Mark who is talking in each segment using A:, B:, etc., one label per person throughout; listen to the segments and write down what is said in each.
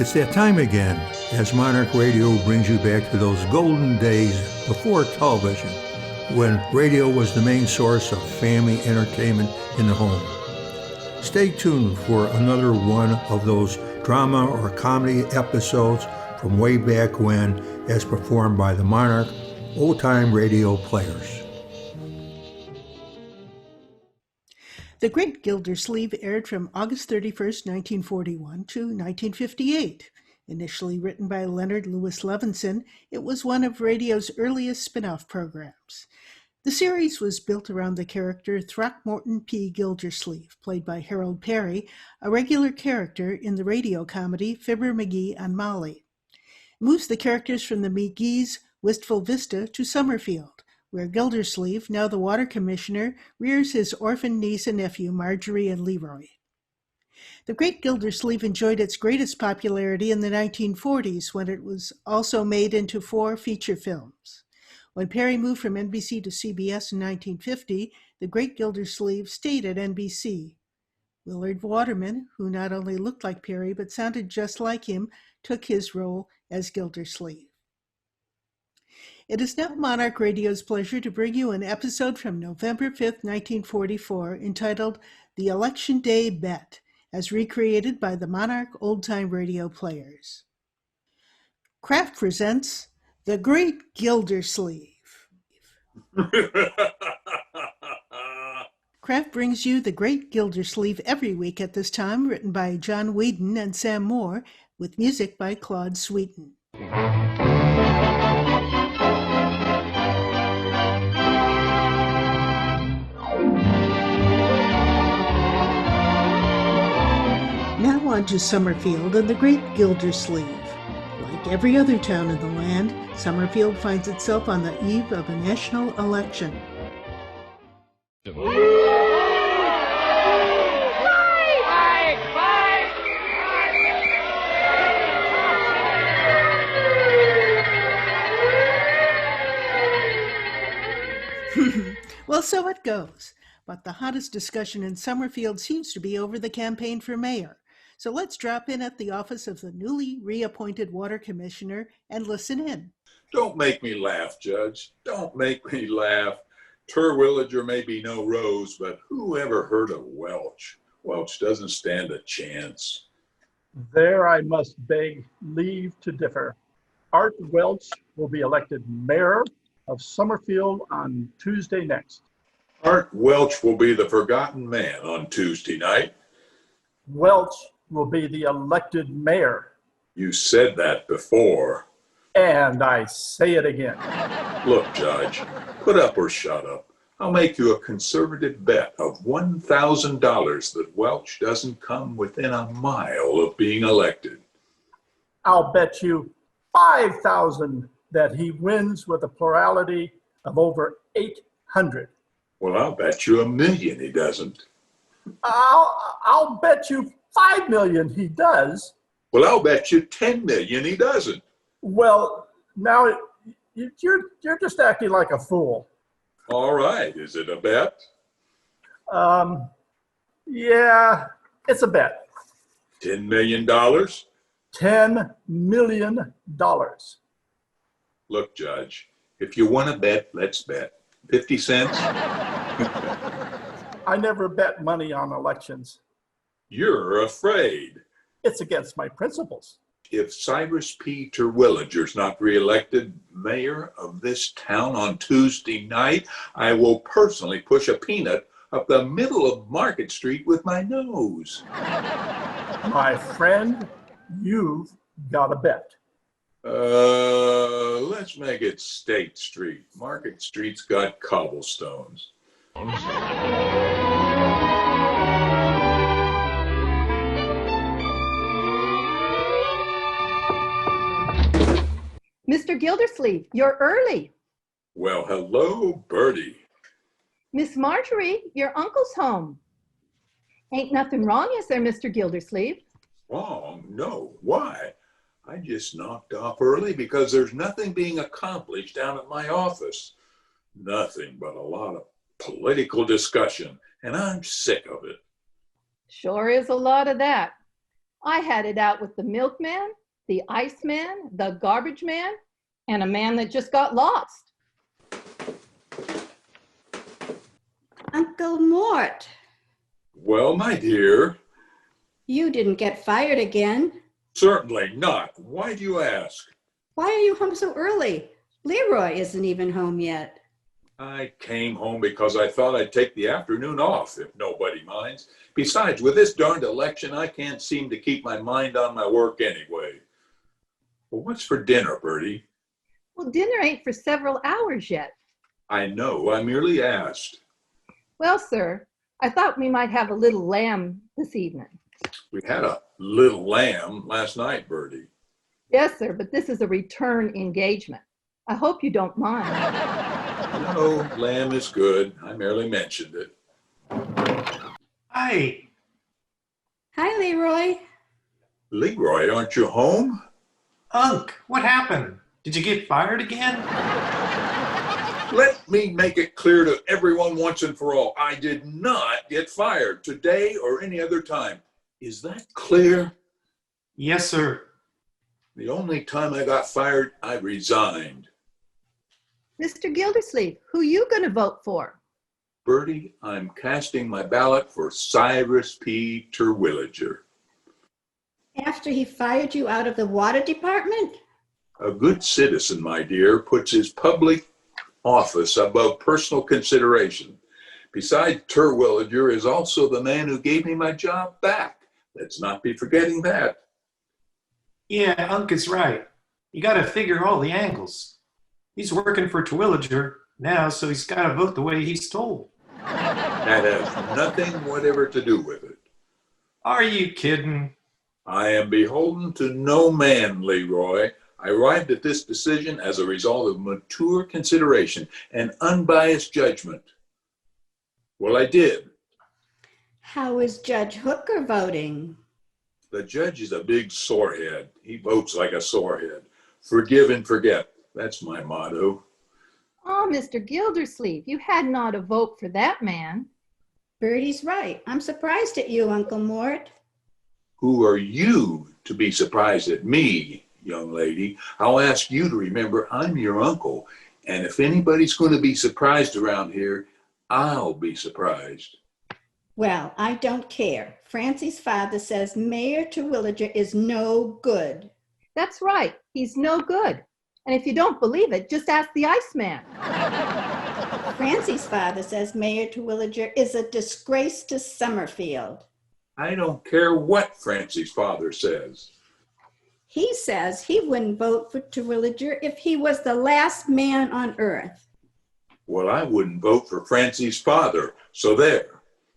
A: It's that time again as Monarch Radio brings you back to those golden days before television, when radio was the main source of family entertainment in the home. Stay tuned for another one of those drama or comedy episodes from way back when, as performed by the Monarch old-time radio players.
B: The Great Gildersleeve aired from August 31st, 1941 to 1958. Initially written by Leonard Lewis Levinson, it was one of radio's earliest spin-off programs. The series was built around the character Throckmorton P. Gildersleeve, played by Hal Peary, a regular character in the radio comedy Fibber McGee and Molly. It moves the characters from the McGee's wistful vista to Summerfield, where Gildersleeve, now the water commissioner, rears his orphan niece and nephew, Marjorie and Leroy. The Great Gildersleeve enjoyed its greatest popularity in the 1940s, when it was also made into 4 feature films. When Peary moved from NBC to CBS in 1950, The Great Gildersleeve stayed at NBC. Willard Waterman, who not only looked like Peary but sounded just like him, took his role as Gildersleeve. It is now Monarch Radio's pleasure to bring you an episode from November 5th, 1944, entitled The Election Day Bet, as recreated by the Monarch old-time radio players. Kraft presents The Great Gildersleeve. Kraft brings you The Great Gildersleeve every week at this time, written by John Whedon and Sam Moore, with music by Claude Sweeten. Now on to Summerfield and the Great Gildersleeve. Like every other town in the land, Summerfield finds itself on the eve of a national election. Well, so it goes. But the hottest discussion in Summerfield seems to be over the campaign for mayor. So let's drop in at the office of the newly reappointed water commissioner and listen in.
C: Don't make me laugh, Judge. Don't make me laugh. Terwilliger may be no rose, but who ever heard of Welch? Welch doesn't stand a chance.
D: There I must beg leave to differ. Art Welch will be elected mayor of Summerfield on Tuesday next.
C: Art Welch will be the forgotten man on Tuesday night.
D: Welch will be the elected mayor.
C: You said that before.
D: And I say it again.
C: Look, Judge, put up or shut up. I'll make you a conservative bet of $1,000 that Welch doesn't come within a mile of being elected.
D: I'll bet you 5,000 that he wins with a plurality of over 800.
C: Well, I'll bet you $1 million he doesn't.
D: I'll bet you 5 million he does.
C: Well, I'll bet you 10 million he doesn't.
D: Well, now you're just acting like a fool.
C: All right, is it a bet?
D: Yeah, it's a bet.
C: $10 million?
D: $10 million.
C: Look, Judge, if you want to bet, let's bet. 50 cents?
D: I never bet money on elections.
C: You're afraid.
D: It's against my principles.
C: If Cyrus P. Terwilliger's not reelected mayor of this town on Tuesday night, I will personally push a peanut up the middle of Market Street with my nose.
D: My friend, you've got a bet.
C: Let's make it State Street. Market Street's got cobblestones.
E: Mr. Gildersleeve, you're early.
C: Well, hello, Bertie.
E: Miss Marjorie, your uncle's home. Ain't nothing wrong, is there, Mr. Gildersleeve?
C: Wrong? No. Why? I just knocked off early because there's nothing being accomplished down at my office. Nothing but a lot of political discussion, and I'm sick of it.
E: Sure is a lot of that. I had it out with the milkman, the iceman, the garbage man, and a man that just got lost.
F: Uncle Mort,
C: Well, my dear,
F: you didn't get fired again.
C: certainly not. Why do you ask?
F: Why are you home so early? Leroy isn't even home yet.
C: I came home because I thought I'd take the afternoon off, if nobody minds. Besides, with this darned election, I can't seem to keep my mind on my work anyway. Well, what's for dinner, Bertie?
E: Well, dinner ain't for several hours yet.
C: I know, I merely asked.
E: Well, sir, I thought we might have a little lamb this evening.
C: We had a little lamb last night, Bertie.
E: Yes, sir, but this is a return engagement. I hope you don't mind.
C: No, lamb is good. I merely mentioned it.
G: Hi.
F: Hi, Leroy.
C: Leroy, aren't you home?
G: Unc, what happened? Did you get fired again?
C: Let me make it clear to everyone once and for all. I did not get fired today or any other time. Is that clear?
G: Yes, sir.
C: The only time I got fired, I resigned.
E: Mr. Gildersleeve, who you gonna vote for?
C: Bertie, I'm casting my ballot for Cyrus P. Terwilliger.
F: After he fired you out of the water department?
C: A good citizen, my dear, puts his public office above personal consideration. Besides, Terwilliger is also the man who gave me my job back. Let's not be forgetting that.
G: Yeah, Unc is right. You gotta figure all the angles. He's working for Terwilliger now, so he's gotta vote the way he's told.
C: That has nothing whatever to do with it.
G: Are you kidding?
C: I am beholden to no man, Leroy. I arrived at this decision as a result of mature consideration and unbiased judgment. Well, I did.
F: How is Judge Hooker voting?
C: The judge is a big sorehead. He votes like a sorehead. Forgive and forget. That's my motto.
E: Oh, Mr. Gildersleeve, you had not a vote for that man.
F: Bertie's right. I'm surprised at you, Uncle Mort.
C: Who are you to be surprised at me, young lady? I'll ask you to remember I'm your uncle. And if anybody's going to be surprised around here, I'll be surprised.
F: Well, I don't care. Francie's father says Mayor Terwilliger is no good.
E: That's right, he's no good. And if you don't believe it, just ask the Iceman.
F: Francie's father says Mayor Terwilliger is a disgrace to Summerfield.
C: I don't care what Francie's father says.
F: He says he wouldn't vote for Terwilliger if he was the last man on earth.
C: Well, I wouldn't vote for Francie's father, so there.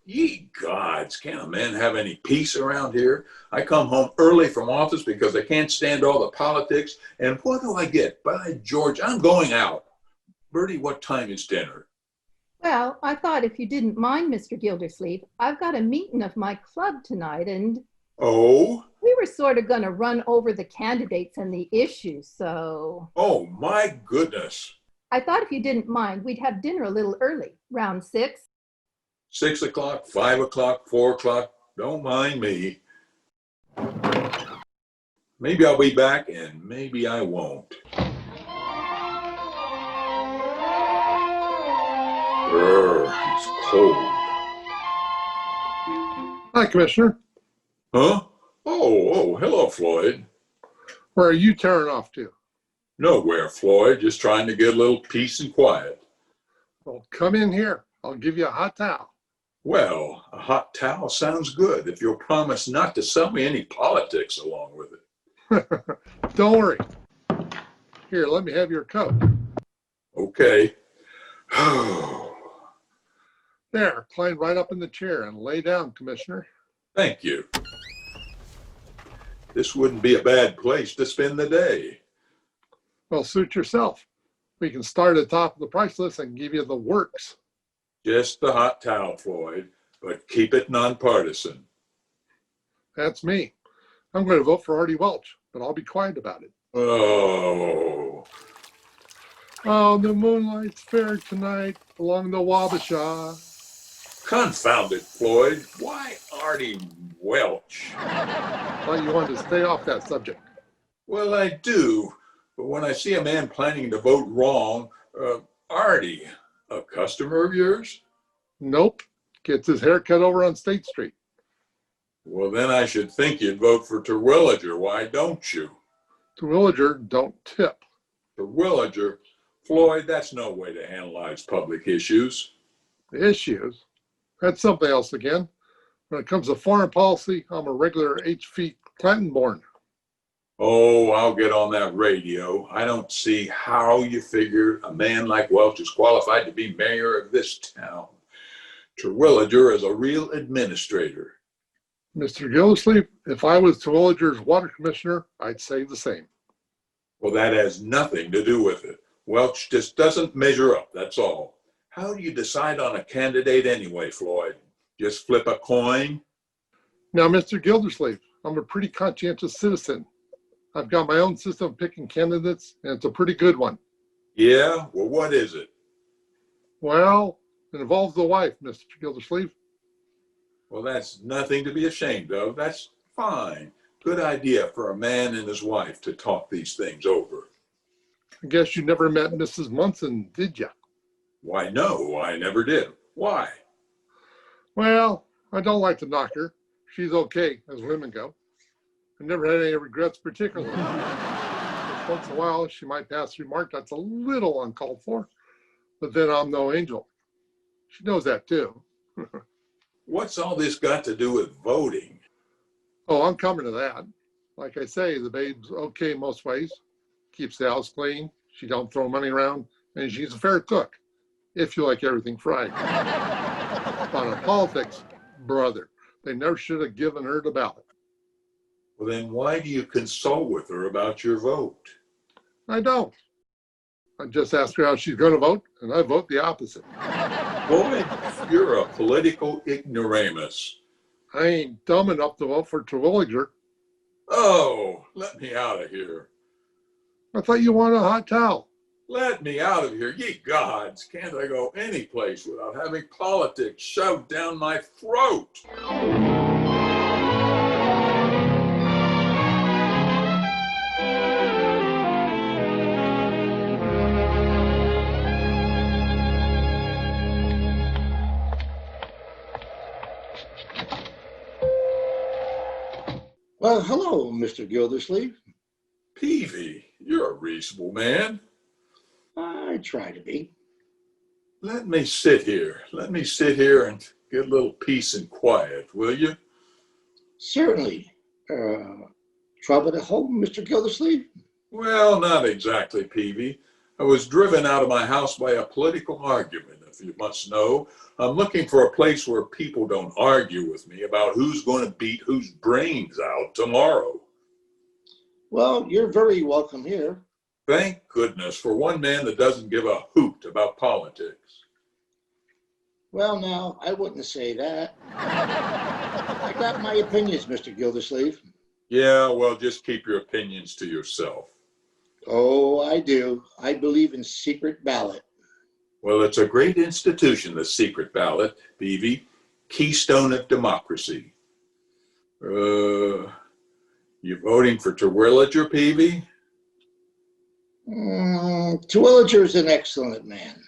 C: Ye gods, can't a man have any peace around here? I come home early from office because I can't stand all the politics, and what do I get? By George, I'm going out. Bertie, what time is dinner?
E: Well, I thought if you didn't mind, Mr. Gildersleeve, I've got a meeting of my club tonight, and
C: Oh?
E: we were sort of going to run over the candidates and the issues, so
C: Oh, my goodness.
E: I thought if you didn't mind, we'd have dinner a little early, round 6.
C: 6 o'clock, 5 o'clock, 4 o'clock, don't mind me. Maybe I'll be back and maybe I won't. It's cold.
H: Hi, Commissioner.
C: Huh? Oh, hello, Floyd.
H: Where are you tearing off to?
C: Nowhere, Floyd. Just trying to get a little peace and quiet.
H: Well, come in here. I'll give you a hot towel.
C: Well, a hot towel sounds good if you'll promise not to sell me any politics along with it.
H: Don't worry. Here, let me have your coat.
C: Okay.
H: There, climb right up in the chair and lay down, Commissioner.
C: Thank you. This wouldn't be a bad place to spend the day.
H: Well, suit yourself. We can start at the top of the price list and give you the works.
C: Just the hot towel, Floyd, but keep it nonpartisan.
H: That's me. I'm going to vote for Artie Welch, but I'll be quiet about it.
C: Oh,
H: Oh, the moonlight's fair tonight along the Wabasha.
C: confound it, Floyd. Why Artie Welch.
H: Thought you wanted to stay off that subject.
C: Well, I do, but when I see a man planning to vote wrong, Artie, a customer of yours?
H: Nope. Gets his hair cut over on State Street.
C: Well, then I should think you'd vote for Terwilliger. Why don't you?
H: Terwilliger don't tip.
C: Terwilliger? Floyd, that's no way to analyze public issues.
H: Issues? That's something else again. When it comes to foreign policy, I'm a regular H.V. Clinton born.
C: Oh, I'll get on that radio. I don't see how you figure a man like Welch is qualified to be mayor of this town. Terwilliger is a real administrator.
H: Mr. Gildersleeve, if I was Terwilliger's water commissioner, I'd say the same.
C: Well, that has nothing to do with it. Welch just doesn't measure up, that's all. How do you decide on a candidate anyway, Floyd? Just flip a coin?
H: Now, Mr. Gildersleeve, I'm a pretty conscientious citizen. I've got my own system of picking candidates, and it's a pretty good one.
C: Yeah? Well, what is it?
H: Well, it involves the wife, Mr. Gildersleeve.
C: Well, that's nothing to be ashamed of. That's fine. Good idea for a man and his wife to talk these things over.
H: I guess you never met Mrs. Munson, did you?
C: Why, no, I never did. Why?
H: Well, I don't like to knock her. She's okay, as women go. I never had any regrets particularly. Just once in a while, she might pass a remark that's a little uncalled for, but then I'm no angel. She knows that too.
C: What's all this got to do with voting?
H: Oh, I'm coming to that. Like I say, the babe's okay most ways. Keeps the house clean. She don't throw money around, and she's a fair cook, if you like everything fried. On her politics, brother, they never should have given her the ballot.
C: Well, then why do you consult with her about your vote?
H: I don't. I just ask her how she's going to vote, and I vote the opposite.
C: Boy, you're a political ignoramus.
H: I ain't dumb enough to vote for Terwilliger.
C: Oh, let me out of here.
H: I thought you wanted a hot towel.
C: Let me out of here. Ye gods, can't I go any place without having politics shoved down my throat?
I: Well, hello, Mr. Gildersleeve.
C: Peavy, you're a reasonable man.
I: I try to be.
C: Let me sit here. Let me sit here and get a little peace and quiet, will you?
I: Certainly. Trouble at home, Mr. Gildersleeve?
C: Well, not exactly, Peavy. I was driven out of my house by a political argument, if you must know. I'm looking for a place where people don't argue with me about who's going to beat whose brains out tomorrow.
I: Well, you're very welcome here.
C: Thank goodness for one man that doesn't give a hoot about politics.
I: Well, now, I wouldn't say that. I got my opinions, Mr. Gildersleeve.
C: Yeah, well, just keep your opinions to yourself.
I: Oh, I do. I believe in secret ballot.
C: Well, it's a great institution, the secret ballot, Peavy. Keystone of democracy. You voting for Terwilliger, Peavy?
I: Terwilliger's an excellent man.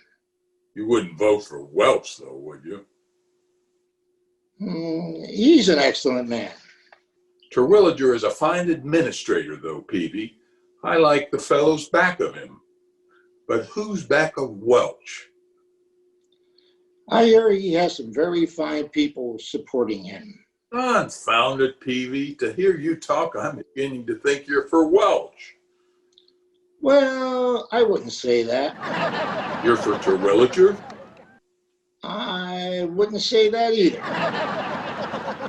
C: You wouldn't vote for Welch, though, would you?
I: He's an excellent man.
C: Terwilliger is a fine administrator, though, Peavy. I like the fellows back of him. But who's back of Welch?
I: I hear he has some very fine people supporting him.
C: Confound it, Peavy. To hear you talk, I'm beginning to think you're for Welch.
I: Well, I wouldn't say that.
C: You're for Terwilliger?
I: I wouldn't say that either.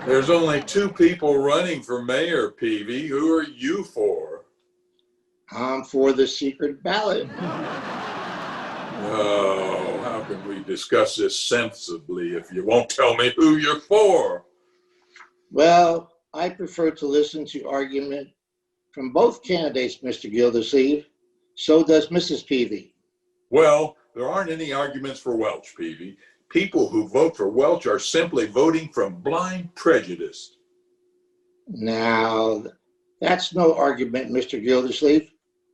C: There's only two people running for mayor, Peavy. Who are you for?
I: I'm for the secret ballot.
C: Oh, how can we discuss this sensibly if you won't tell me who you're for?
I: Well, I prefer to listen to argument from both candidates, Mr. Gildersleeve. So does Mrs. Peavy.
C: Well, there aren't any arguments for Welch, Peavy. People who vote for Welch are simply voting from blind prejudice.
I: Now, that's no argument, Mr. Gildersleeve.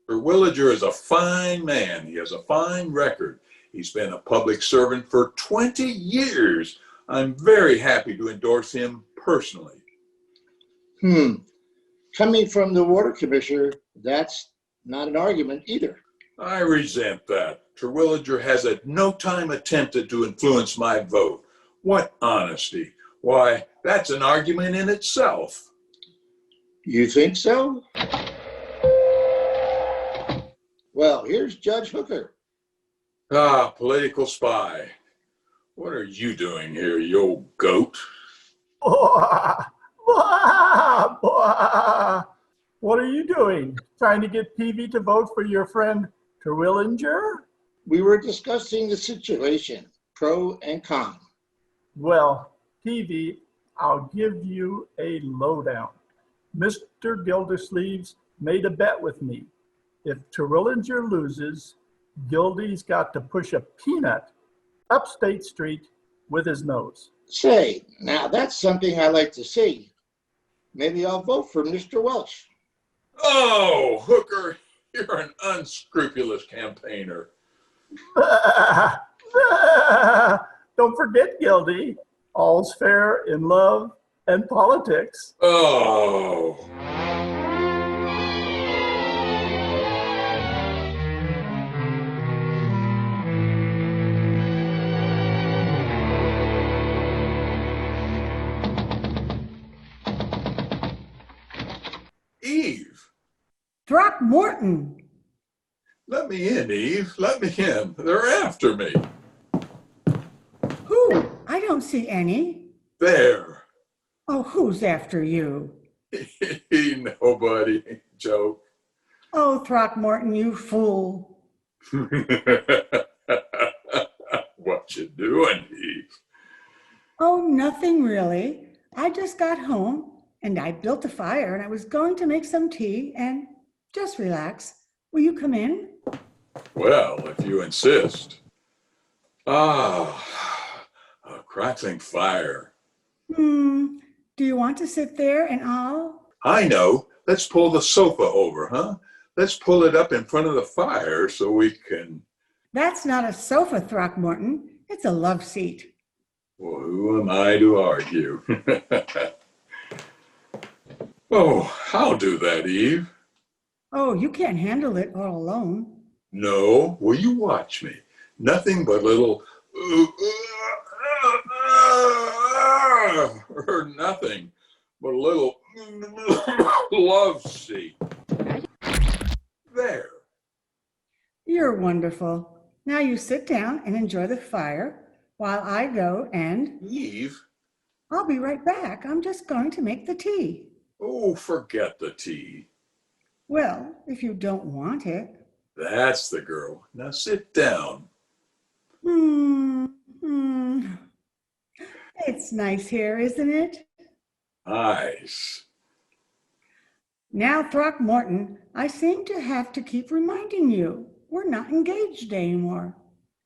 C: Terwilliger is a fine man. He has a fine record. He's been a public servant for 20 years. I'm very happy to endorse him personally.
I: Coming from the water commissioner, that's not an argument either.
C: I resent that. Terwilliger has at no time attempted to influence my vote. What honesty. Why, that's an argument in itself.
I: You think so? Well, here's Judge Hooker.
C: Ah, political spy. What are you doing here, you old goat?
D: What are you doing? Trying to get Peavy to vote for your friend Terwilliger?
I: We were discussing the situation, pro and con.
D: Well, Peavy, I'll give you a lowdown. Mr. Gildersleeve's made a bet with me. If Terwilliger loses, Gildy's got to push a peanut up State Street with his nose.
I: Say, now that's something I like to see. Maybe I'll vote for Mr. Welch.
C: Oh, Hooker, you're an unscrupulous campaigner.
D: Don't forget, Gildy, all's fair in love and politics.
C: Oh. Eve.
J: Throckmorton.
C: Let me in, Eve. Let me in. They're after me.
J: Who? I don't see any.
C: There.
J: Oh, who's after you?
C: Nobody. Joke.
J: Oh, Throckmorton, you fool.
C: What you doing, Eve?
J: Oh, nothing really. I just got home and I built a fire and I was going to make some tea and just relax. Will you come in?
C: Well, if you insist. Ah, a crackling fire.
J: Do you want to sit there and I'll...
C: I know. Let's pull the sofa over, huh? Let's pull it up in front of the fire so we can...
J: That's not a sofa, Throckmorton. It's a love seat.
C: Well, who am I to argue? Oh, I'll do that, Eve.
J: Oh, you can't handle it all alone.
C: No, will you watch me? Nothing but little... or nothing but a little love seat. There.
J: You're wonderful. Now you sit down and enjoy the fire while I go and...
C: Eve?
J: I'll be right back. I'm just going to make the tea.
C: Oh, forget the tea.
J: Well, if you don't want it.
C: That's the girl. Now sit down.
J: It's nice here, isn't it?
C: Nice.
J: Now, Throckmorton, I seem to have to keep reminding you, we're not engaged anymore.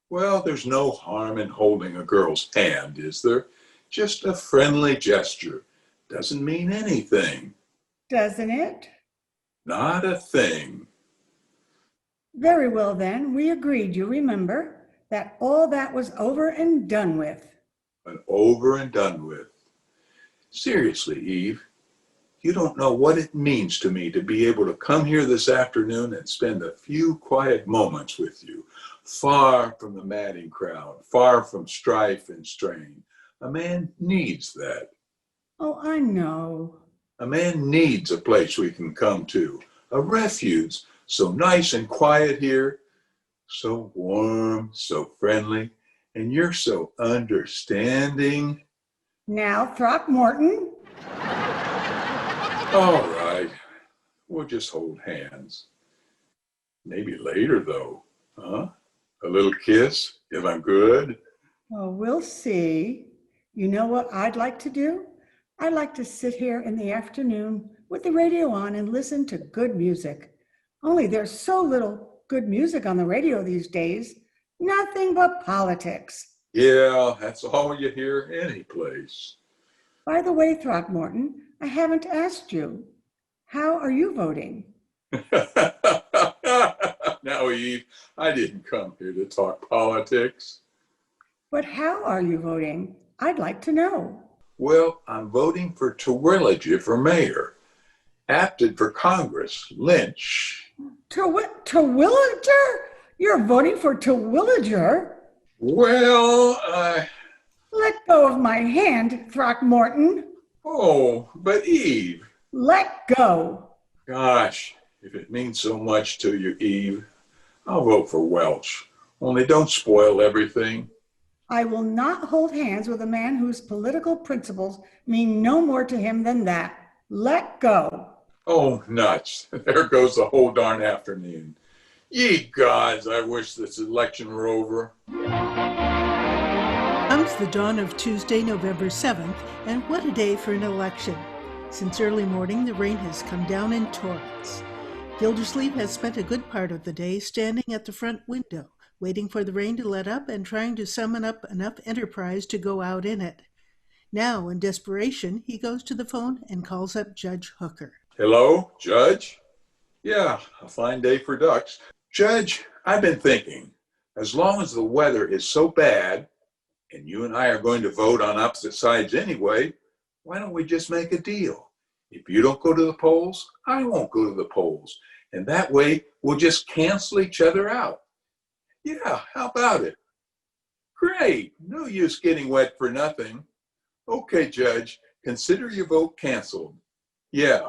C: Well, there's no harm in holding a girl's hand, is there? Just a friendly gesture. Doesn't mean anything.
J: Doesn't it?
C: Not a thing.
J: Very well then, we agreed, you remember, that all that was over and done with.
C: But over and done with. Seriously, Eve, you don't know what it means to me to be able to come here this afternoon and spend a few quiet moments with you, far from the madding crowd, far from strife and strain. A man needs that.
J: Oh, I know.
C: A man needs a place we can come to, a refuge, so nice and quiet here, so warm, so friendly, and you're so understanding.
J: Now, Throckmorton.
C: All right, we'll just hold hands. Maybe later, though, huh? A little kiss, if I'm good?
J: Oh, we'll see. You know what I'd like to do? I'd like to sit here in the afternoon with the radio on and listen to good music. Only there's so little good music on the radio these days. Nothing but politics.
C: Yeah, that's all you hear any place.
J: By the way, Throckmorton, I haven't asked you. How are you voting?
C: Now, Eve, I didn't come here to talk politics.
J: But how are you voting? I'd like to know.
C: Well, I'm voting for Terwilliger for mayor. Apted for Congress, Lynch.
J: Terwilliger? You're voting for Terwilliger?
C: Well,
J: Let go of my hand, Throckmorton.
C: oh, but Eve.
J: Let go.
C: Gosh, if it means so much to you, Eve, I'll vote for Welch. Only don't spoil everything.
J: I will not hold hands with a man whose political principles mean no more to him than that. Let go.
C: Oh, nuts. There goes the whole darn afternoon. Ye gods, I wish this election were over.
B: Comes the dawn of Tuesday, November 7th, and what a day for an election. Since early morning, the rain has come down in torrents. Gildersleeve has spent a good part of the day standing at the front window, waiting for the rain to let up and trying to summon up enough enterprise to go out in it. Now, in desperation, he goes to the phone and calls up Judge Hooker.
C: Hello, Judge? Yeah, a fine day for ducks. Judge, I've been thinking, as long as the weather is so bad, and you and I are going to vote on opposite sides anyway, why don't we just make a deal? If you don't go to the polls, I won't go to the polls. And that way, we'll just cancel each other out. Yeah, how about it? Great, no use getting wet for nothing. Okay, Judge, consider your vote canceled. Yeah,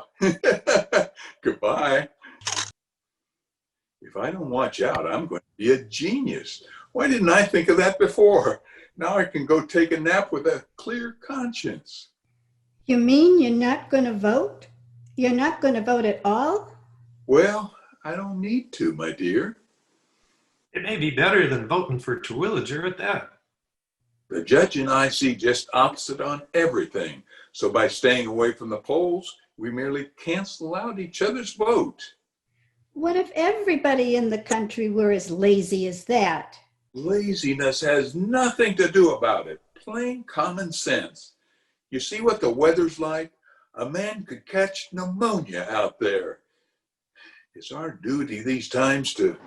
C: goodbye. If I don't watch out, I'm going to be a genius. Why didn't I think of that before? Now I can go take a nap with a clear conscience.
F: You mean you're not going to vote? You're not going to vote at all?
C: Well, I don't need to, my dear.
G: It may be better than voting for Terwilliger at that.
C: The judge and I see just opposite on everything. So by staying away from the polls, we merely cancel out each other's vote.
F: What if everybody in the country were as lazy as that?
C: Laziness has nothing to do about it. Plain common sense. You see what the weather's like? A man could catch pneumonia out there. It's our duty these times to...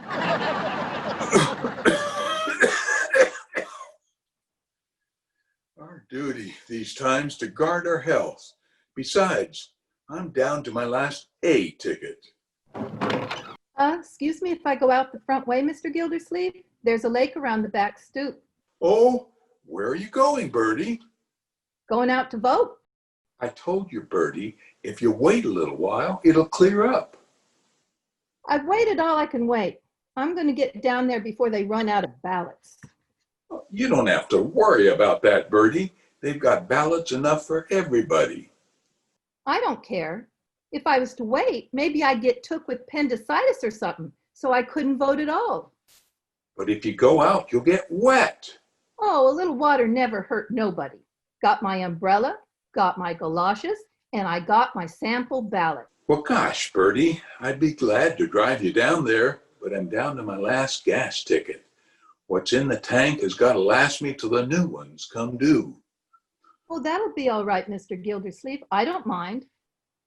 C: Our duty these times to guard our health. Besides, I'm down to my last A ticket.
E: Excuse me if I go out the front way, Mr. Gildersleeve? There's a lake around the back stoop.
C: Oh, where are you going, Bertie?
E: Going out to vote?
C: I told you, Bertie, if you wait a little while, it'll clear up.
E: I've waited all I can wait. I'm going to get down there before they run out of ballots.
C: You don't have to worry about that, Bertie. They've got ballots enough for everybody.
E: I don't care. If I was to wait, maybe I'd get took with appendicitis or something, so I couldn't vote at all.
C: But if you go out, you'll get wet.
E: Oh, a little water never hurt nobody. Got my umbrella, got my galoshes, and I got my sample ballot.
C: Well, gosh, Bertie, I'd be glad to drive you down there, but I'm down to my last gas ticket. What's in the tank has got to last me till the new ones come due.
E: Oh, that'll be all right, Mr. Gildersleeve. I don't mind.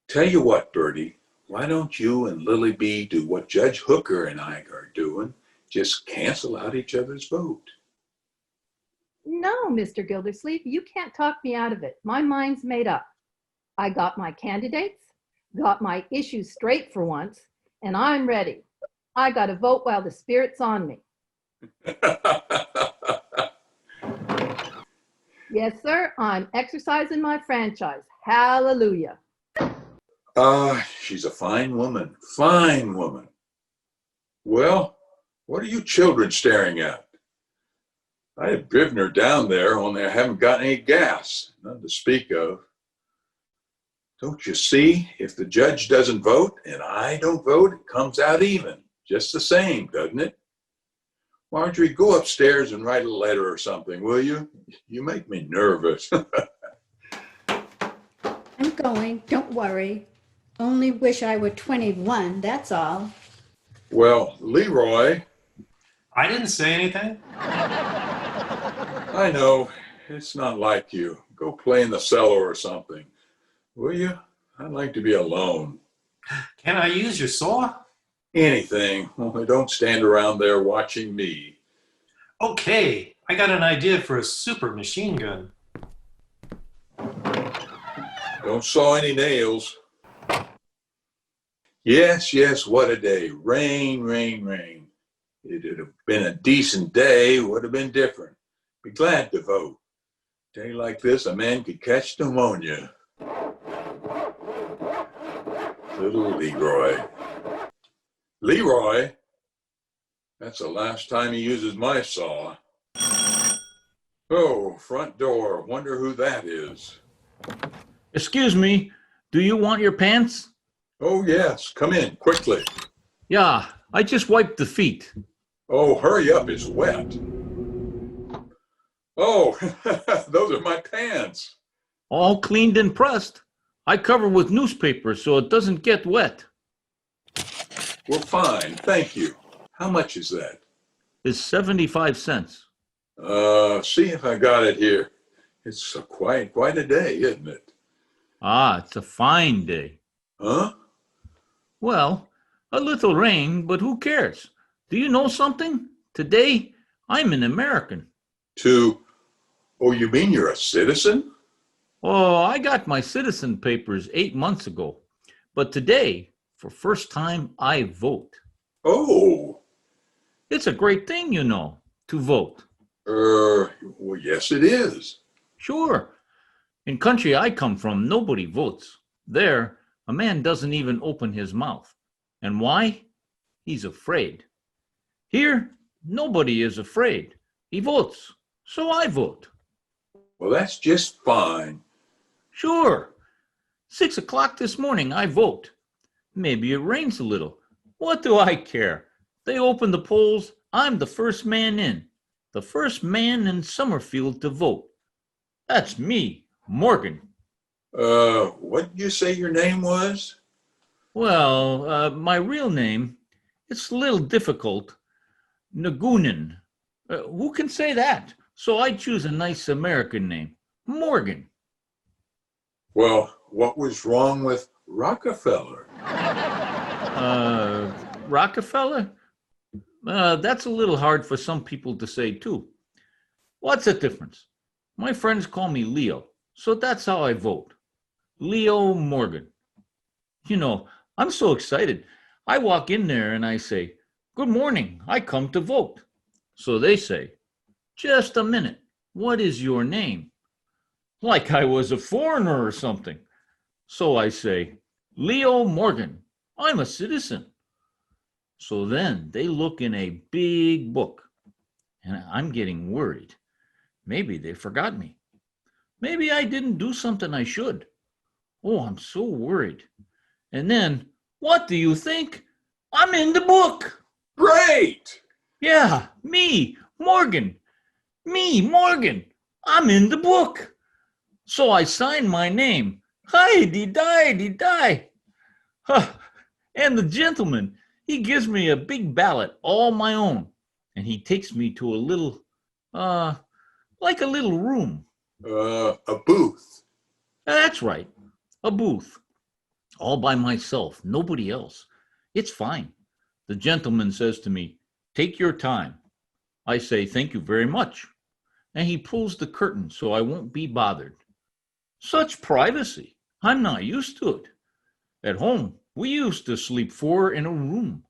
C: Tell you what, Bertie, why don't you and Lily B do what Judge Hooker and I are doing? Just cancel out each other's vote.
E: No, Mr. Gildersleeve, you can't talk me out of it. My mind's made up. I got my candidates, got my issues straight for once, and I'm ready. I got to vote while the spirit's on me. Yes, sir, I'm exercising my franchise. Hallelujah.
C: She's a fine woman, fine woman. Well, what are you children staring at? I have driven her down there, only I haven't got any gas, none to speak of. Don't you see, if the judge doesn't vote and I don't vote, it comes out even, just the same, doesn't it? Marjorie, go upstairs and write a letter or something, will you? You make me nervous.
F: I'm going, don't worry. Only wish I were 21, that's all.
C: Well, Leroy.
G: I didn't say anything.
C: I know, it's not like you. Go play in the cellar or something, will you? I like to be alone.
G: Can I use your saw?
C: Anything. Only don't stand around there watching me.
G: Okay, I got an idea for a super machine gun.
C: Don't saw any nails. Yes, yes, what a day. Rain, rain, rain. It'd have been a decent day, would have been different. Be glad to vote. Day like this, a man could catch pneumonia. Little Leroy. Leroy? That's the last time he uses my saw. Oh, front door. Wonder who that is.
K: Excuse me, do you want your pants?
C: Oh, yes. Come in, quickly.
K: Yeah, I just wiped the feet.
C: Oh, hurry up. It's wet. Oh, those are my pants.
K: All cleaned and pressed. I cover with newspaper so it doesn't get wet.
C: Well, fine. Thank you. How much is that?
K: It's 75 cents.
C: See if I got it here. It's quite a day, isn't it?
K: Ah, it's a fine day.
C: Huh?
K: Well, a little rain, but who cares? Do you know something? Today, I'm an American.
C: Oh, you mean you're a citizen?
K: Oh, I got my citizen papers 8 months ago. But today, for first time, I vote.
C: Oh.
K: It's a great thing, you know, to vote.
C: Well, yes, it is.
K: Sure. In country I come from, nobody votes. There, a man doesn't even open his mouth. And why? He's afraid. Here, nobody is afraid. He votes, so I vote.
C: Well, that's just fine.
K: Sure. 6 o'clock this morning, I vote. Maybe it rains a little. What do I care? They open the polls. I'm the first man in. The first man in Summerfield to vote. That's me, Morgan.
C: What did you say your name was?
K: Well, my real name, it's a little difficult. Nagunin. Who can say that? So I choose a nice American name, Morgan.
C: Well, what was wrong with Rockefeller?
K: Rockefeller? That's a little hard for some people to say too. What's the difference? My friends call me Leo, so that's how I vote. Leo Morgan. You know, I'm so excited. I walk in there and I say, "Good morning, I come to vote." So they say, "Just a minute, what is your name?" Like I was a foreigner or something. So I say, "Leo Morgan, I'm a citizen." So then they look in a big book, and I'm getting worried. Maybe they forgot me. Maybe I didn't do something I should. Oh, I'm so worried. And then, what do you think? I'm in the book.
C: Great!
K: Yeah, me, Morgan. Me, Morgan. I'm in the book. So I sign my name. Hi-de-di-de-di. Huh. And the gentleman, he gives me a big ballot, all my own. And he takes me to a little, like a little room.
C: A booth.
K: That's right, a booth. All by myself, nobody else. It's fine. The gentleman says to me, "Take your time." I say, "Thank you very much." And he pulls the curtain so I won't be bothered. Such privacy. I'm not used to it. At home, we used to sleep 4 in a room.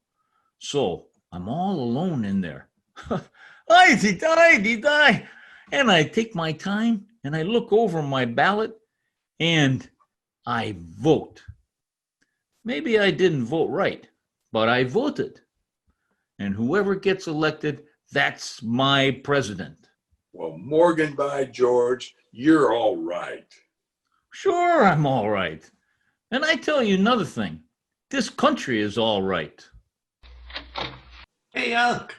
K: So I'm all alone in there. I and I take my time and I look over my ballot and I vote. Maybe I didn't vote right, but I voted. And whoever gets elected, that's my president.
C: Well, Morgan, by George, you're all right.
K: Sure, I'm all right. And I tell you another thing. This country is all right.
G: Hey, Unc.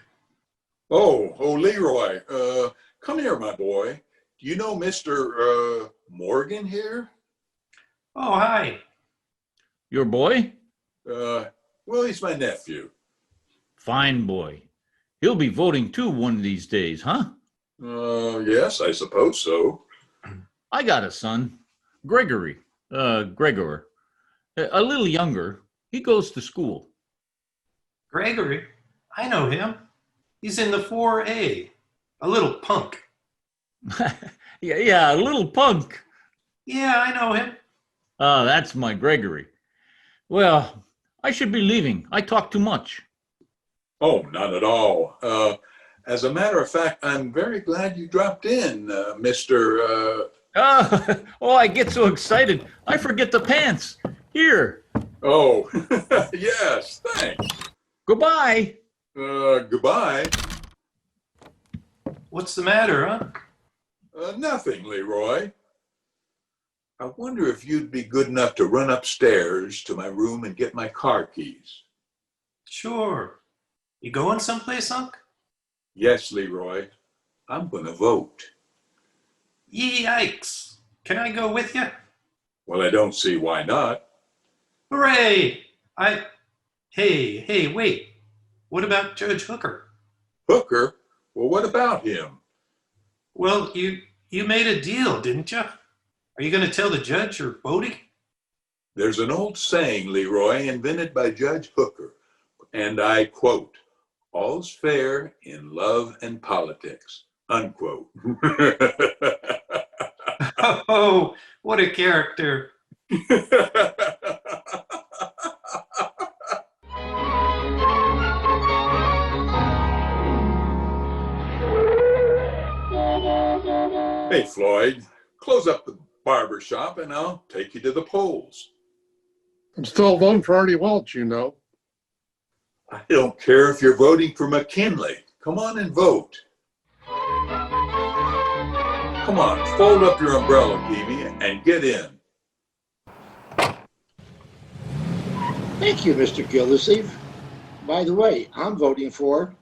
C: Oh, Leroy, come here, my boy. Do you know Mr. Morgan here?
G: Oh, hi.
K: Your boy?
C: Well, he's my nephew.
K: Fine boy. He'll be voting too one of these days, huh?
C: Yes, I suppose so.
K: I got a son, Gregor. A little younger. He goes to school.
G: Gregory? I know him. He's in the 4A. A little punk.
K: Yeah, a little punk.
G: Yeah, I know him.
K: That's my Gregory. Well, I should be leaving. I talk too much.
C: Oh, not at all. As a matter of fact, I'm very glad you dropped in, Mr.
K: Oh, I get so excited. I forget the pants. Here.
C: Oh, yes, thanks.
K: Goodbye.
C: Goodbye.
G: What's the matter, huh?
C: Nothing, Leroy. I wonder if you'd be good enough to run upstairs to my room and get my car keys.
G: Sure. You going someplace, Unc?
C: Yes, Leroy. I'm going to vote.
G: Yikes. Can I go with you?
C: Well, I don't see why not.
G: Hooray! Hey, wait. What about Judge Hooker?
C: Hooker? Well, what about him?
G: Well, you made a deal, didn't you? Are you going to tell the judge you're voting?
C: There's an old saying, Leroy, invented by Judge Hooker, and I quote, "All's fair in love and politics," unquote.
G: Oh, what a character.
C: Hey, Floyd, close up the barber shop and I'll take you to the polls.
H: I'm still voting for Artie Welch, you know.
C: I don't care if you're voting for McKinley. Come on and vote. Come on, fold up your umbrella, Peavy, and get in.
I: Thank you, Mr. Gildersleeve. By the way, I'm voting for...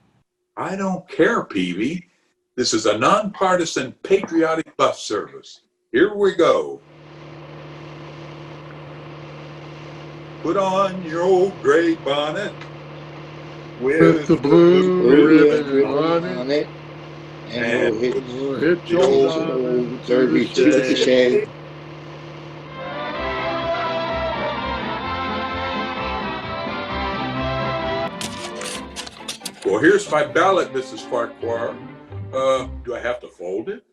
C: I don't care, Peavy. This is a nonpartisan, patriotic bus service. Here we go. Put on your old gray bonnet
H: With the blue ribbon on it.
I: And
H: We'll hit
I: the
H: your
I: old derby to the shade.
C: Well, here's my ballot, Mrs. Farquhar. Do I have to fold it?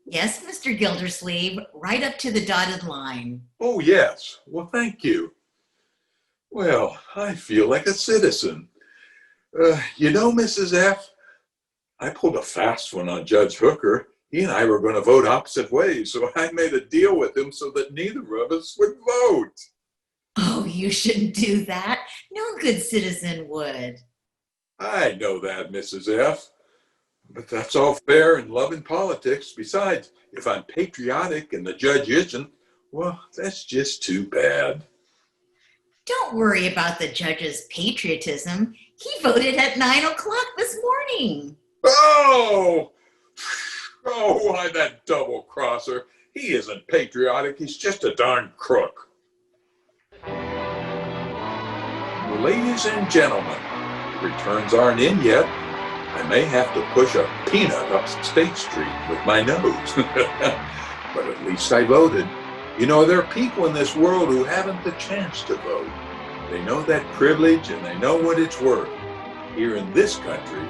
L: Yes, Mr. Gildersleeve, right up to the dotted line.
C: Oh, yes. Well, thank you. Well, I feel like a citizen. You know, Mrs. F., I pulled a fast one on Judge Hooker. He and I were going to vote opposite ways, so I made a deal with him so that neither of us would vote.
L: Oh, you shouldn't do that. No good citizen would.
C: I know that, Mrs. F., but that's all fair in love and politics. Besides, if I'm patriotic and the judge isn't, well, that's just too bad.
L: Don't worry about the judge's patriotism. He voted at 9 o'clock this morning.
C: Oh, why that double crosser? He isn't patriotic. He's just a darn crook. Well, ladies and gentlemen, returns aren't in yet. I may have to push a peanut up State Street with my nose. But at least I voted. You know, there are people in this world who haven't the chance to vote. They know that privilege and they know what it's worth. Here in this country,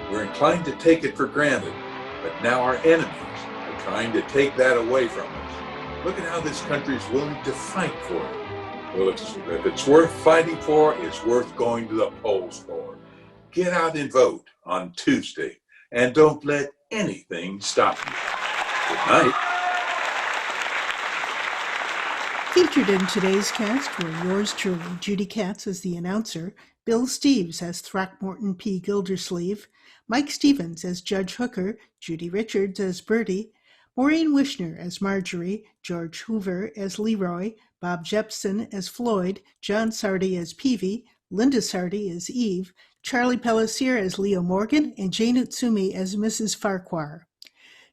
C: we're inclined to take it for granted. But now our enemies are trying to take that away from us. Look at how this country is willing to fight for it. Well, if it's worth fighting for, it's worth going to the polls for. Get out and vote on Tuesday, and don't let anything stop you. Good night.
B: Featured in today's cast were yours truly, Judy Katz as the announcer, Bill Steves as Throckmorton P. Gildersleeve, Mike Stevens as Judge Hooker, Judy Richards as Bertie, Maureen Wishner as Marjorie, George Hoover as Leroy, Bob Jepson as Floyd, John Sardi as Peavy, Linda Sardi as Eve, Charlie Pellisier as Leo Morgan, and Jane Utsumi as Mrs. Farquhar.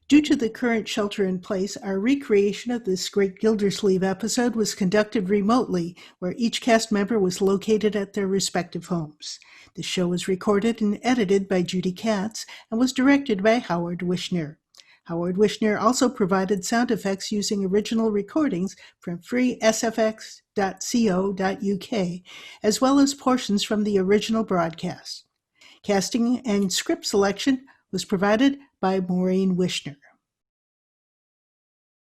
B: Due to the current shelter in place, our recreation of this great Gildersleeve episode was conducted remotely, where each cast member was located at their respective homes. The show was recorded and edited by Judy Katz and was directed by Howard Wishner. Howard Wishner also provided sound effects using original recordings from freesfx.co.uk, as well as portions from the original broadcast. Casting and script selection was provided by Maureen Wishner.